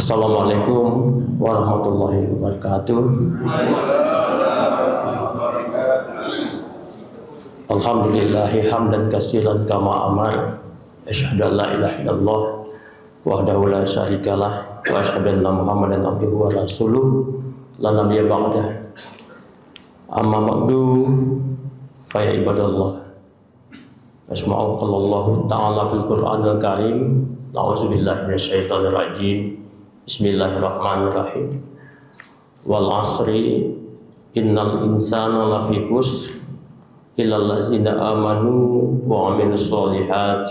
Assalamualaikum warahmatullahi wabarakatuh. Alhamdulillahi hamdan katsiran kama amar. Asyhadu an la ilaha illallah wahdahu la syarikalah wa asyhadu anna Muhammadan abduhu wa rasuluh la nabiyya ba'dah. Amma ba'du fa ya ibadallah. Asma'u qallallahu ta'ala fil Qur'anil Karim. A'udzubillahi minasyaitonir rajim. Bismillahirrahmanirrahim. Wal asri innal insana lafi khusr illal ladzina amanu wa amilus solihat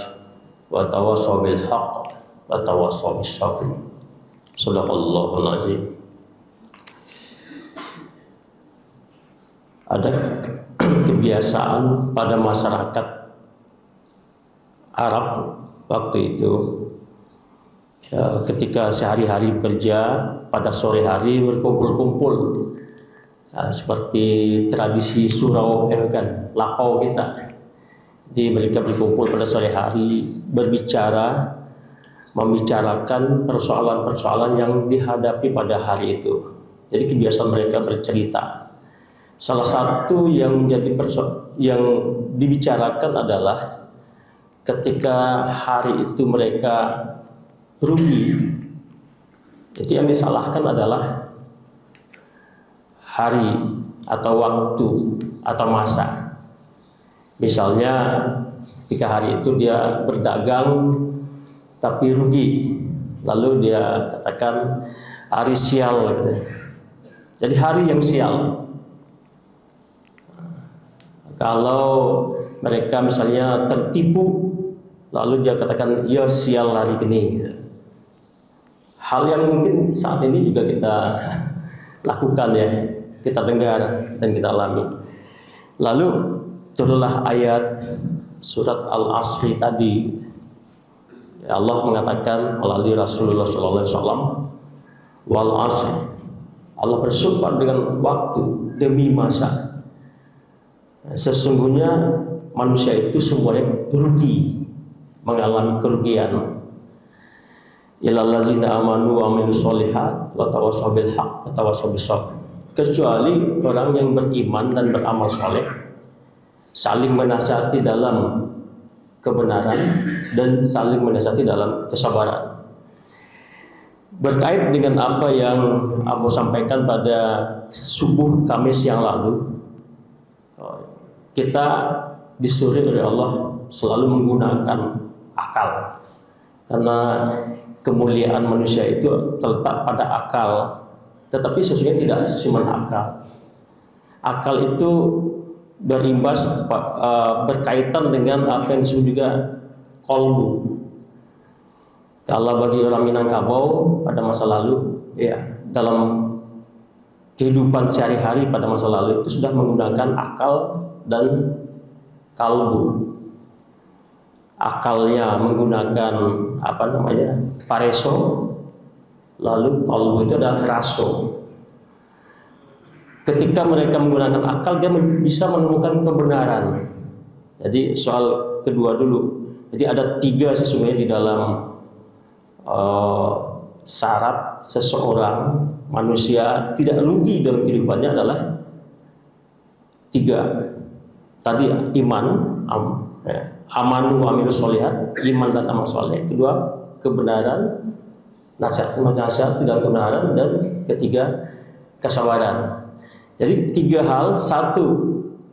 wa tawassaw bil haqq wa tawassaw bis sabr. Shadaqallahul azim. Ada kebiasaan pada masyarakat Arab waktu itu, ketika sehari-hari bekerja, pada sore hari berkumpul-kumpul, seperti tradisi surau kan, lapau kita. Di mereka berkumpul pada sore hari, membicarakan persoalan-persoalan yang dihadapi pada hari itu. Jadi kebiasaan mereka bercerita. Salah satu yang dibicarakan adalah ketika hari itu mereka rugi, itu yang disalahkan adalah hari atau waktu atau masa. Misalnya ketika hari itu dia berdagang tapi rugi, lalu dia katakan hari sial gitu. Jadi hari yang sial. Kalau mereka misalnya tertipu, lalu dia katakan ya sial hari ini. Hal yang mungkin saat ini juga kita lakukan ya, kita dengar dan kita alami. Lalu turunlah ayat surat Al-Asri tadi. Ya, Allah mengatakan melalui Rasulullah SAW, wal asri. Allah bersumpah dengan waktu demi masa. Sesungguhnya manusia itu semuanya rugi, mengalami kerugian. Illal ladzina amanu wa amilus solihat wa tawassaw bil haqq wa tawassaw bis sabr. Kecuali orang yang beriman dan beramal soleh, saling menasihati dalam kebenaran dan saling menasihati dalam kesabaran. Berkait dengan apa yang Abu sampaikan pada subuh Kamis yang lalu, kita disuruh oleh Allah selalu menggunakan akal, karena kemuliaan manusia itu terletak pada akal. Tetapi sesungguhnya tidak cuma akal. Akal itu berimbas berkaitan dengan apa yang disebut juga kolbu. Kalau bagi orang Minangkabau pada masa lalu, ya dalam kehidupan sehari-hari pada masa lalu itu sudah menggunakan akal dan kalbu. Akalnya menggunakan pareso, lalu kalbu itu adalah raso. Ketika mereka menggunakan akal, dia bisa menemukan kebenaran. Jadi soal kedua dulu. Jadi ada 3 sesungguhnya di dalam syarat seseorang manusia tidak rugi dalam kehidupannya adalah 3. Tadi iman, amanu wa amilus solihat, iman dan amal soleh. Kedua, kebenaran, nasihat tidak kebenaran, dan ketiga, kesabaran. Jadi 3 hal. Satu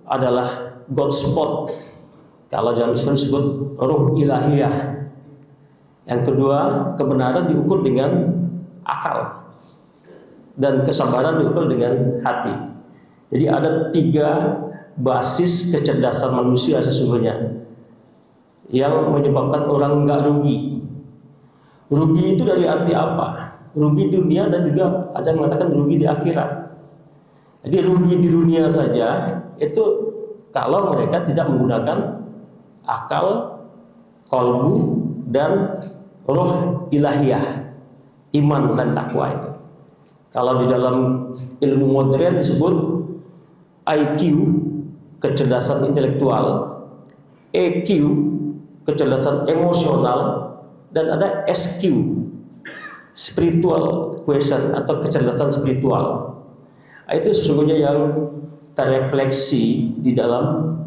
adalah God spot, kalau dalam Islam disebut ruh ilahiyah. Yang kedua, kebenaran diukur dengan akal, dan kesabaran diukur dengan hati. Jadi ada 3 basis kecerdasan manusia sesungguhnya yang menyebabkan orang nggak rugi. Rugi itu dari arti apa? Rugi dunia, dan juga ada yang mengatakan rugi di akhirat. Jadi rugi di dunia saja itu kalau mereka tidak menggunakan akal, kolbu, dan roh ilahiyah, iman dan takwa itu. Kalau di dalam ilmu modern disebut IQ, kecerdasan intelektual, EQ, kecerdasan emosional, dan ada SQ, spiritual question atau kecerdasan spiritual. Itu sesungguhnya yang terrefleksi di dalam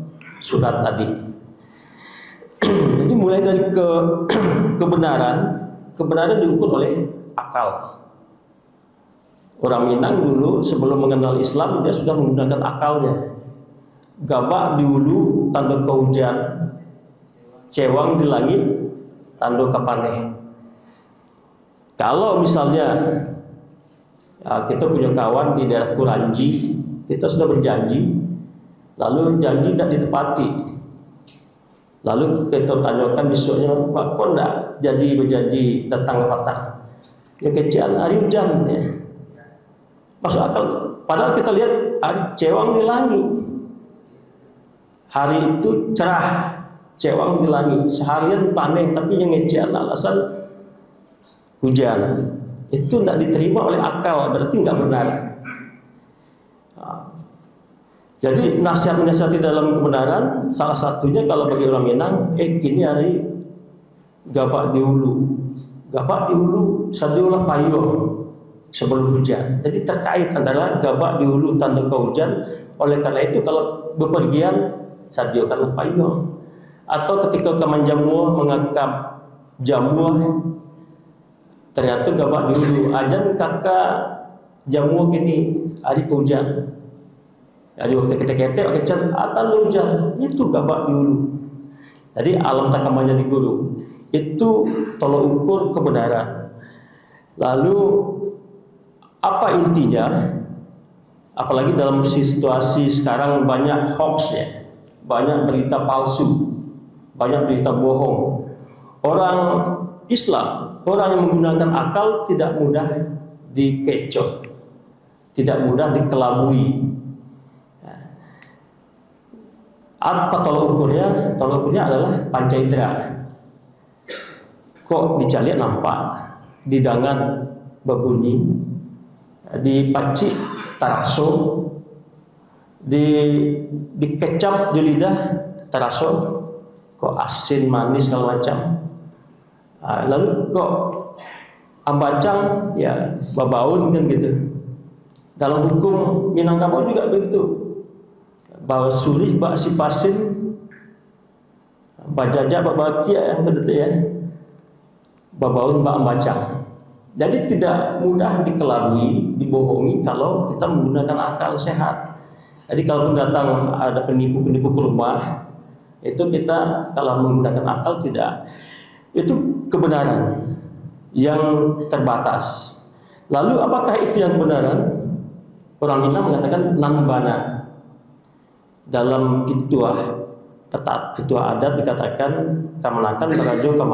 surat tadi. Jadi mulai dari kebenaran diukur oleh akal. Orang Minang dulu sebelum mengenal Islam dia sudah menggunakan akalnya. Gabak di hulu tanduk ke hujan, cewang di langit tanduk ke paneh. Kalau misalnya kita punya kawan di daerah Kuranji, kita sudah berjanji, lalu janji tidak ditepati. Lalu kita tanyakan besoknya, Pak, kok enggak jadi berjanji datang ke patah? Ya kecian hari hujan ya. Masuk akal. Padahal kita lihat hari cewang di langit. Hari itu cerah, cewang di langit. Seharian panen, tapi yang ngecean alasan hujan. Itu tidak diterima oleh akal, berarti nggak benar. Jadi nasihat-nasihat dalam kebenaran salah satunya kalau bagi orang Minang, kini hari gabak di hulu sadiulah payung sebelum hujan. Jadi terkait antara gabak di hulu tanda ke hujan. Oleh karena itu kalau bepergian sadiokanlah payung. Atau ketika Kaman Jamuah mengangkap jamuah, ternyata gabak di hulu ajan kakak jamuah kini hari ke hujan. Jadi waktu kita ketek akan atan hujan itu gabak di hulu. Jadi alam takamannya di guru itu tolok ukur kebenaran. Lalu apa intinya? Apalagi dalam situasi sekarang banyak hoax ya, banyak berita palsu, banyak berita bohong. Orang Islam, orang yang menggunakan akal tidak mudah dikecoh, tidak mudah dikelabui. Apa tolak ukurnya? Tolak ukurnya adalah panca indera. Kok dicaliak nampak, didangan berbunyi, dipaci taraso, dikecap di lidah taraso, kok asin manis segala macam. Lalu kok ambacang ya babaun kan gitu. Dalam hukum Minangkabau juga begitu. Bahwa sulih bak si pasin bajajak bak bakia yang betul ya. Babaun bak ambacang. Jadi tidak mudah dikelabui, dibohongi kalau kita menggunakan akal sehat. Jadi kalau datang ada penipu-penipu ke rumah, itu kita kalau menggunakan akal tidak. Itu kebenaran yang terbatas. Lalu apakah itu yang kebenaran? Orang Minang mengatakan nanbana. Dalam pituah adat dikatakan kamanakan barajo ke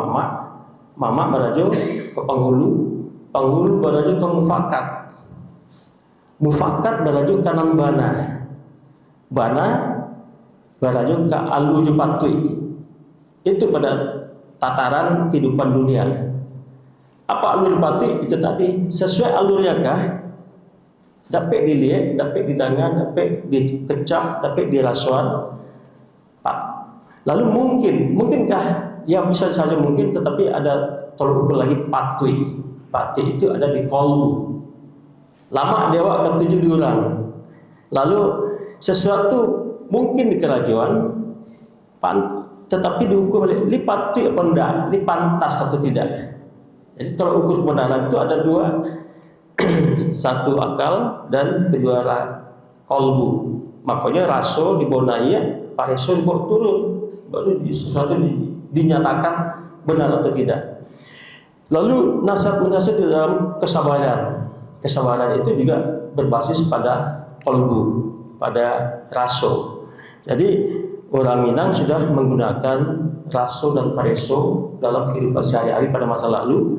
mama barajo ke panghulu barajo ke mufakat barajo ke nanbana, bana barajo ke alu jepatui. Itu pada tataran kehidupan dunia. Apa alur batik itu tadi? Sesuai alurnya kah? Dapat dilihat, dapat didangan, dapat dikecap, dapat dirasuan. Lalu mungkinkah? Ya bisa saja mungkin, tetapi ada tolak ukur lagi patui. Patui itu ada di kolbu. Lama dewa ketujuh diulang. Lalu sesuatu mungkin di kerajaan, tetapi diukur oleh lipatui apa enggak, lipantas atau tidak. Jadi tolak ukur kebenaran itu ada dua. Satu akal dan kedua kolbu. Makanya raso dibawa naik, pareso dibawa turun, baru sesuatu dinyatakan benar atau tidak. Lalu nasihat-nasihat di dalam kesabaran. Kesabaran itu juga berbasis pada kolbu, pada raso. Jadi orang Minang sudah menggunakan raso dan pareso dalam kehidupan sehari-hari pada masa lalu,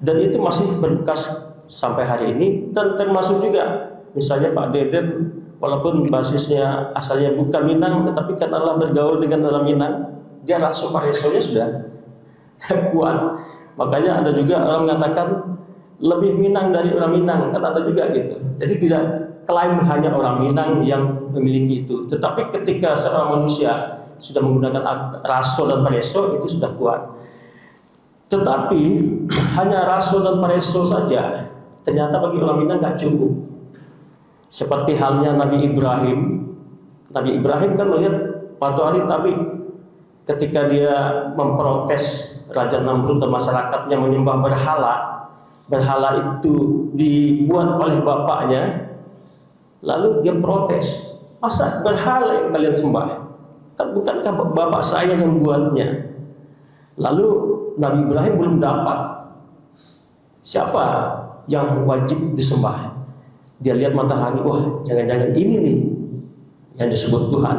dan itu masih berbekas sampai hari ini. Dan termasuk juga misalnya Pak Deden, walaupun basisnya asalnya bukan Minang, tetapi karena bergaul dengan orang Minang, dia raso paresonya sudah kuat. Makanya ada juga orang mengatakan lebih Minang dari orang Minang, kan ada juga gitu. Jadi tidak klaim hanya orang Minang yang memiliki itu, tetapi ketika seorang manusia sudah menggunakan raso dan pareso itu sudah kuat. Tetapi hanya rasul dan pereso saja ternyata bagi orang Minang nggak cukup. Seperti halnya Nabi Ibrahim. Nabi Ibrahim kan melihat waktu hari tapi ketika dia memprotes Raja Namrud dan masyarakatnya menyembah berhala. Berhala itu dibuat oleh bapaknya. Lalu dia protes, masa berhala yang kalian sembah? Kan bukankah bapak saya yang buatnya? Lalu Nabi Ibrahim belum dapat siapa yang wajib disembah. Dia lihat matahari, wah jangan-jangan ini nih yang disebut Tuhan.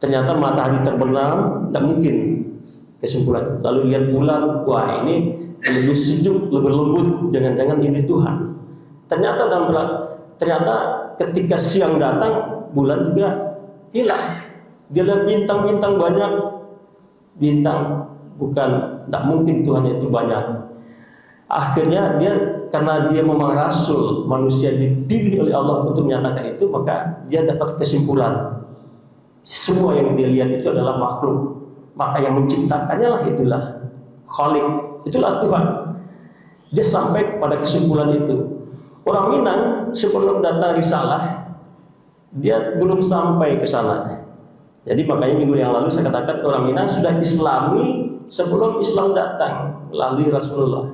Ternyata matahari terbenam, tak mungkin kesimpulan. Lalu lihat bulan, wah ini lebih sejuk, lebih lembut, jangan-jangan ini Tuhan. Ternyata ketika siang datang, bulan juga hilang. Dia lihat bintang-bintang banyak, bintang bukan, tak mungkin Tuhan itu banyak. Akhirnya karena dia memang rasul, manusia dipilih oleh Allah untuk menyatakan itu, maka dia dapat kesimpulan. Semua yang dia lihat itu adalah makhluk, maka yang menciptakannya lah itulah Khalik, itulah Tuhan. Dia sampai kepada kesimpulan itu. Orang Minang sebelum datang risalah, dia belum sampai ke sana. Jadi makanya minggu yang lalu saya katakan orang Minang sudah Islami sebelum Islam datang melalui Rasulullah.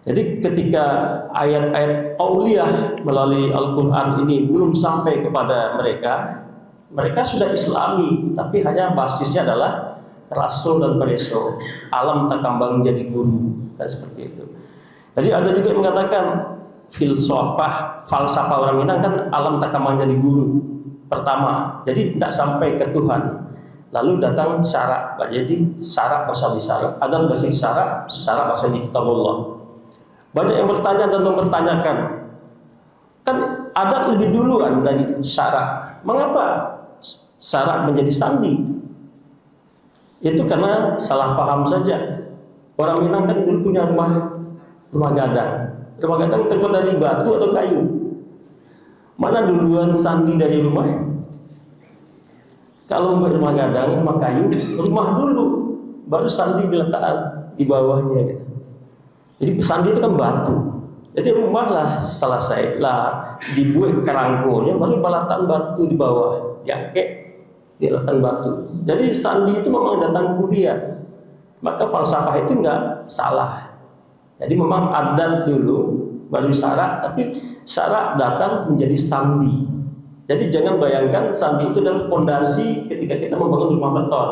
Jadi ketika ayat-ayat Auliyah melalui Al-Quran ini belum sampai kepada mereka sudah Islami, tapi hanya basisnya adalah Rasul dan pereso, alam tak kambang jadi guru, dan seperti itu. Jadi ada juga yang mengatakan falsafah orang Minang kan alam tak kambang jadi guru pertama, jadi tidak sampai ke Tuhan. Lalu datang syarak, jadi syarak bahasa syarak, ada bahasa syarak bahasa kitabullah. Banyak yang bertanya dan mempertanyakan, kan adat lebih duluan dari syarak. Mengapa syarak menjadi sandi? Itu karena salah paham saja. Orang Minang kan dulu punya rumah gadang. Rumah gadang terbuat dari batu atau kayu. Mana duluan sandi dari rumah? Kalau rumah gadang, rumah kayu, rumah dulu, baru sandi diletakkan di bawahnya gitu. Jadi sandi itu kan batu. Jadi rumah lah selesai lah dibuat kerangkonya, baru balatan batu di bawah, jangkek diletakkan batu. Jadi sandi itu memang datang kemudian. Maka falsafah itu enggak salah. Jadi memang adat dulu baru syarak, tapi syarak datang menjadi sandi. Jadi jangan bayangkan sandi itu adalah pondasi ketika kita membangun rumah beton.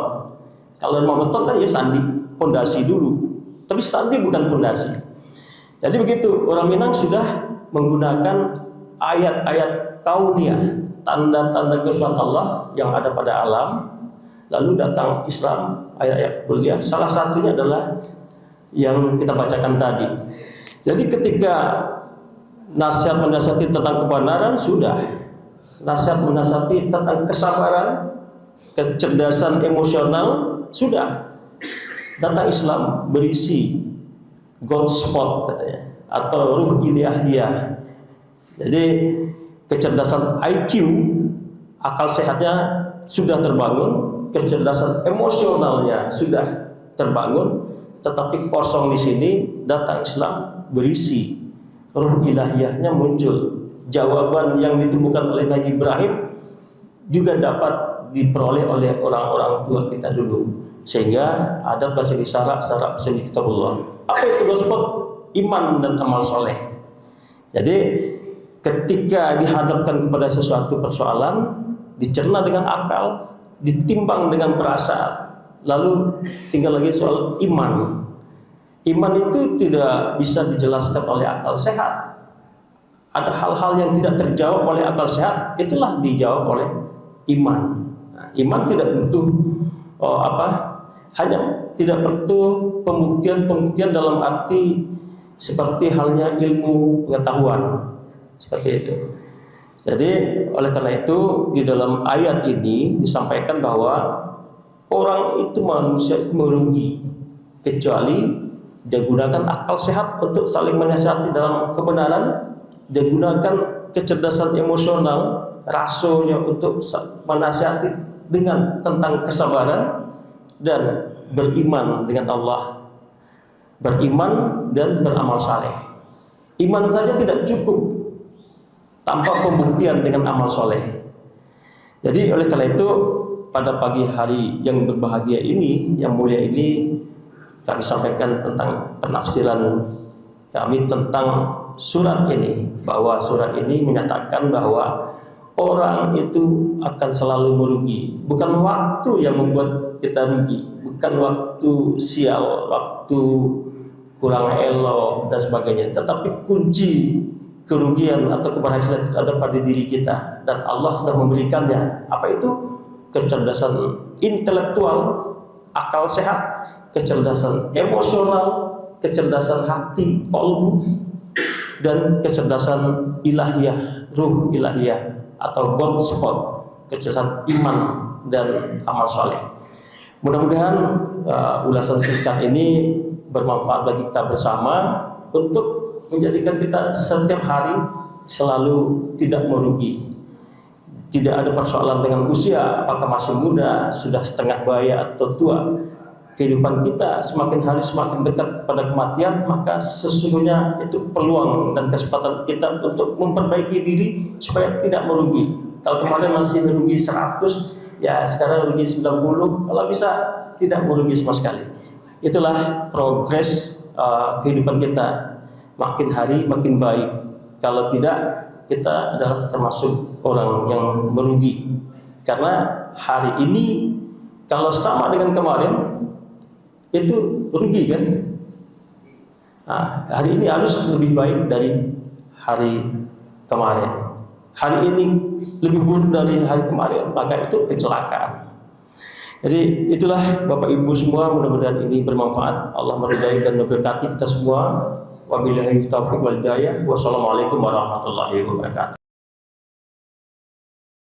Kalau rumah beton kan ya sandi, pondasi dulu. Tapi sandi bukan pondasi. Jadi begitu, orang Minang sudah menggunakan ayat-ayat kauniyah, tanda-tanda kesucian Allah yang ada pada alam. Lalu datang Islam, ayat-ayat kuliah. Salah satunya adalah yang kita bacakan tadi. Jadi ketika nasihat menasihati tentang kebenaran sudah, nasihat menasihati tentang kesabaran, kecerdasan emosional sudah. Datang Islam berisi God spot katanya, atau ruh ilahiyah. Jadi kecerdasan IQ, akal sehatnya sudah terbangun, kecerdasan emosionalnya sudah terbangun, tetapi kosong di sini. Datang Islam berisi ruh ilahiyahnya muncul. Jawaban yang ditemukan oleh Nabi Ibrahim juga dapat diperoleh oleh orang-orang tua kita dulu. Sehingga ada bahasa syarak bahasa kitabullah. Apa itu gospel? Iman dan amal soleh. Jadi ketika dihadapkan kepada sesuatu persoalan, dicerna dengan akal, ditimbang dengan perasaan, lalu tinggal lagi soal iman. Iman itu tidak bisa dijelaskan oleh akal sehat. Ada hal-hal yang tidak terjawab oleh akal sehat, itulah dijawab oleh iman. Nah, iman tidak butuh hanya tidak perlu pembuktian dalam arti seperti halnya ilmu pengetahuan, seperti itu. Jadi oleh karena itu di dalam ayat ini disampaikan bahwa orang itu manusia itu merugi kecuali dia gunakan akal sehat untuk saling menasihati dalam kebenaran, dia gunakan kecerdasan emosional, rasonya untuk menasihati dengan tentang kesabaran, dan beriman dengan Allah beriman dan beramal saleh. Iman saja tidak cukup tanpa pembuktian dengan amal soleh. Jadi oleh karena itu pada pagi hari yang berbahagia ini, yang mulia ini, kami sampaikan tentang penafsiran kami tentang surat ini, bahwa surat ini menyatakan bahwa orang itu akan selalu merugi. Bukan waktu yang membuat kita rugi, bukan waktu sial, waktu kurang elok dan sebagainya, tetapi kunci kerugian atau keberhasilan itu ada pada diri kita, dan Allah sudah memberikannya. Apa itu? Kecerdasan intelektual, akal sehat, kecerdasan emosional, kecerdasan hati, qalbu, dan kecerdasan ilahiyah, ruh ilahiyah atau God spot, kecerdasan iman dan amal soleh. Mudah-mudahan ulasan singkat ini bermanfaat bagi kita bersama untuk menjadikan kita setiap hari selalu tidak merugi. Tidak ada persoalan dengan usia, apakah masih muda, sudah setengah baya atau tua. Kehidupan kita semakin hari semakin dekat kepada kematian, maka sesungguhnya itu peluang dan kesempatan kita untuk memperbaiki diri supaya tidak merugi. Kalau kemarin masih merugi 100, ya sekarang merugi 90, kalau bisa tidak merugi sama sekali. Itulah progres kehidupan kita, makin hari makin baik. Kalau tidak, kita adalah termasuk orang yang merugi. Karena hari ini kalau sama dengan kemarin, itu rugi kan? Nah, hari ini harus lebih baik dari hari kemarin. Hari ini lebih buruk dari hari kemarin, maka itu kecelakaan. Jadi itulah Bapak Ibu semua, mudah-mudahan ini bermanfaat. Allah meridai dan memberkati kita semua. Wabillahi taufiq wal hidayah. Wassalamualaikum warahmatullahi wabarakatuh.